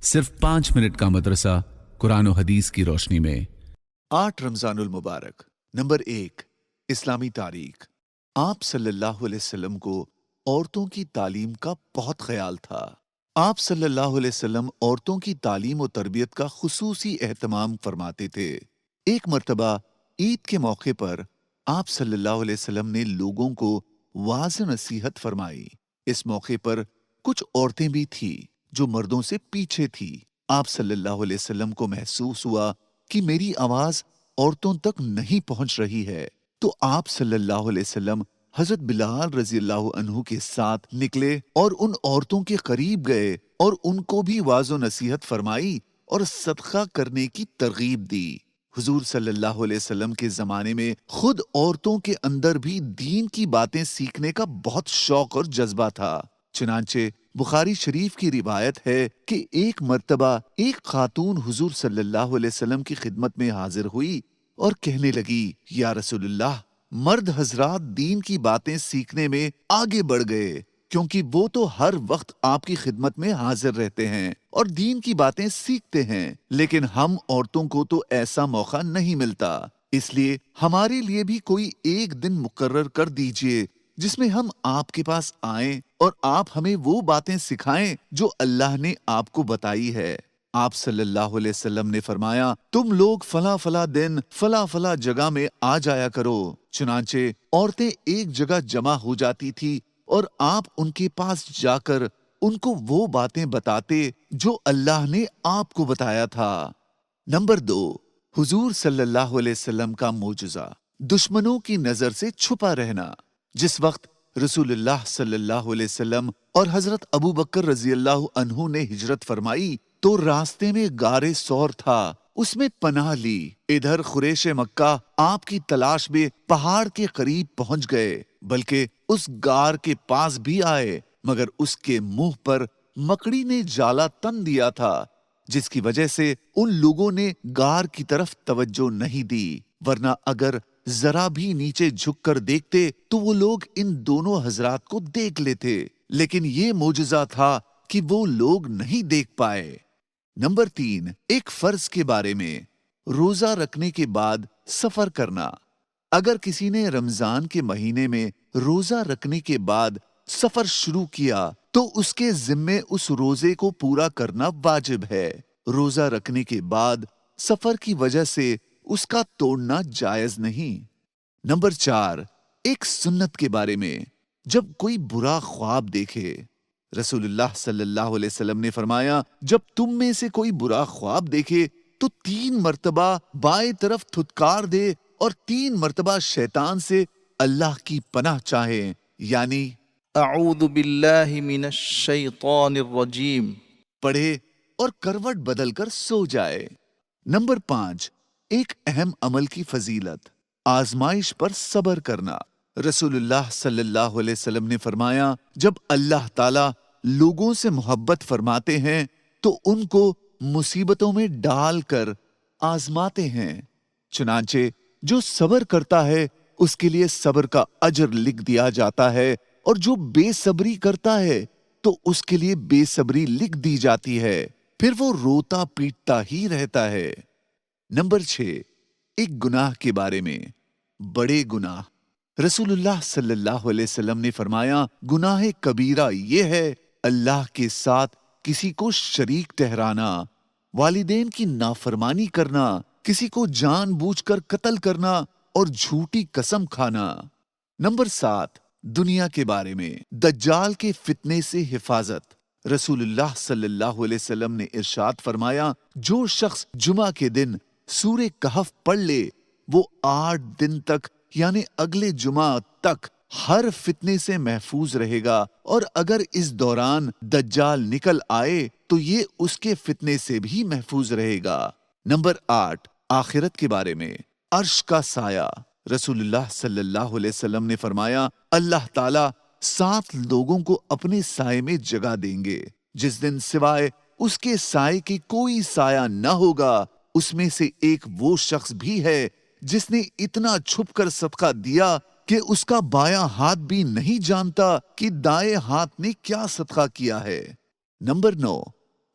صرف 5 منٹ کا مدرسہ قرآن و حدیث کی روشنی میں 8 رمضان المبارک۔ نمبر 1، اسلامی تاریخ۔ آپ صلی اللہ علیہ وسلم کو عورتوں کی تعلیم کا بہت خیال تھا۔ آپ صلی اللہ علیہ وسلم عورتوں کی تعلیم و تربیت کا خصوصی اہتمام فرماتے تھے۔ ایک مرتبہ عید کے موقع پر آپ صلی اللہ علیہ وسلم نے لوگوں کو واضح نصیحت فرمائی۔ اس موقع پر کچھ عورتیں بھی تھیں جو مردوں سے پیچھے تھی۔ آپ صلی اللہ علیہ وسلم کو محسوس ہوا کہ میری آواز عورتوں تک نہیں پہنچ رہی ہے، تو آپ صلی اللہ علیہ وسلم حضرت بلال رضی اللہ عنہ کے ساتھ نکلے اور ان عورتوں کے قریب گئے اور ان کو بھی واضح نصیحت فرمائی اور صدقہ کرنے کی ترغیب دی۔ حضور صلی اللہ علیہ وسلم کے زمانے میں خود عورتوں کے اندر بھی دین کی باتیں سیکھنے کا بہت شوق اور جذبہ تھا۔ چنانچہ بخاری شریف کی روایت ہے کہ ایک مرتبہ ایک خاتون حضور صلی اللہ علیہ وسلم کی خدمت میں حاضر ہوئی اور کہنے لگی، یا رسول اللہ، مرد حضرات دین کی باتیں سیکھنے میں آگے بڑھ گئے، کیونکہ وہ تو ہر وقت آپ کی خدمت میں حاضر رہتے ہیں اور دین کی باتیں سیکھتے ہیں، لیکن ہم عورتوں کو تو ایسا موقع نہیں ملتا، اس لیے ہمارے لیے بھی کوئی ایک دن مقرر کر دیجئے جس میں ہم آپ کے پاس آئیں اور آپ ہمیں وہ باتیں سکھائیں جو اللہ نے آپ کو بتائی ہے۔ آپ صلی اللہ علیہ وسلم نے فرمایا، تم لوگ فلاں فلاں دن فلاں فلاں جگہ میں آ جایا کرو۔ چنانچہ عورتیں ایک جگہ جمع ہو جاتی تھی اور آپ ان کے پاس جا کر ان کو وہ باتیں بتاتے جو اللہ نے آپ کو بتایا تھا۔ نمبر 2، حضور صلی اللہ علیہ وسلم کا معجزہ، دشمنوں کی نظر سے چھپا رہنا۔ جس وقت رسول اللہ صلی اللہ علیہ وسلم اور حضرت ابو بکر رضی اللہ عنہ نے ہجرت فرمائی تو راستے میں غار ثور تھا، اس میں پناہ لی۔ ادھر قریش مکہ آپ کی تلاش میں پہاڑ کے قریب پہنچ گئے، بلکہ اس غار کے پاس بھی آئے، مگر اس کے منہ پر مکڑی نے جالا تن دیا تھا، جس کی وجہ سے ان لوگوں نے غار کی طرف توجہ نہیں دی، ورنہ اگر ذرا بھی نیچے جھک کر دیکھتے تو وہ لوگ ان دونوں حضرات کو دیکھ لیتے، لیکن یہ معجزہ تھا کہ وہ لوگ نہیں دیکھ پائے۔ نمبر 3، ایک فرض کے بارے میں، روزہ رکھنے کے بعد سفر کرنا۔ اگر کسی نے رمضان کے مہینے میں روزہ رکھنے کے بعد سفر شروع کیا تو اس کے ذمے اس روزے کو پورا کرنا واجب ہے۔ روزہ رکھنے کے بعد سفر کی وجہ سے اس کا توڑنا جائز نہیں۔ نمبر 4، ایک سنت کے بارے میں، جب کوئی برا خواب دیکھے۔ رسول اللہ صلی اللہ علیہ وسلم نے فرمایا، جب تم میں سے کوئی برا خواب دیکھے تو 3 مرتبہ بائیں طرف تھتکار دے اور 3 مرتبہ شیطان سے اللہ کی پناہ چاہے، یعنی اعوذ باللہ من الشیطان الرجیم پڑھے اور کروٹ بدل کر سو جائے۔ نمبر 5، ایک اہم عمل کی فضیلت، آزمائش پر صبر کرنا۔ رسول اللہ صلی اللہ علیہ وسلم نے فرمایا، جب اللہ تعالیٰ لوگوں سے محبت فرماتے ہیں تو ان کو مصیبتوں میں ڈال کر آزماتے ہیں، چنانچہ جو صبر کرتا ہے اس کے لیے صبر کا اجر لکھ دیا جاتا ہے، اور جو بے صبری کرتا ہے تو اس کے لیے بے صبری لکھ دی جاتی ہے، پھر وہ روتا پیٹتا ہی رہتا ہے۔ نمبر 6، ایک گناہ کے بارے میں، بڑے گناہ۔ رسول اللہ صلی اللہ علیہ وسلم نے فرمایا، گناہ کبیرہ یہ ہے اللہ کے ساتھ کسی کو شریک ٹھہرانا، والدین کی نافرمانی کرنا، کسی کو جان بوجھ کر قتل کرنا اور جھوٹی قسم کھانا۔ نمبر 7، دنیا کے بارے میں، دجال کے فتنے سے حفاظت۔ رسول اللہ صلی اللہ علیہ وسلم نے ارشاد فرمایا، جو شخص جمعہ کے دن سورہ کہف پڑھ لے وہ 8 دن تک یعنی اگلے جمعہ تک ہر فتنے سے محفوظ رہے گا، اور اگر اس دوران دجال نکل آئے تو یہ اس کے فتنے سے بھی محفوظ رہے گا۔ نمبر 8، آخرت کے بارے میں، عرش کا سایہ۔ رسول اللہ صلی اللہ علیہ وسلم نے فرمایا، اللہ تعالیٰ 7 لوگوں کو اپنے سائے میں جگہ دیں گے، جس دن سوائے اس کے سائے کی کوئی سایہ نہ ہوگا۔ اس میں سے ایک وہ شخص بھی ہے جس نے اتنا چھپ کر صدقہ دیا کہ اس کا بایاں ہاتھ بھی نہیں جانتا کہ دائیں ہاتھ نے کیا صدقہ کیا ہے۔ نمبر 9،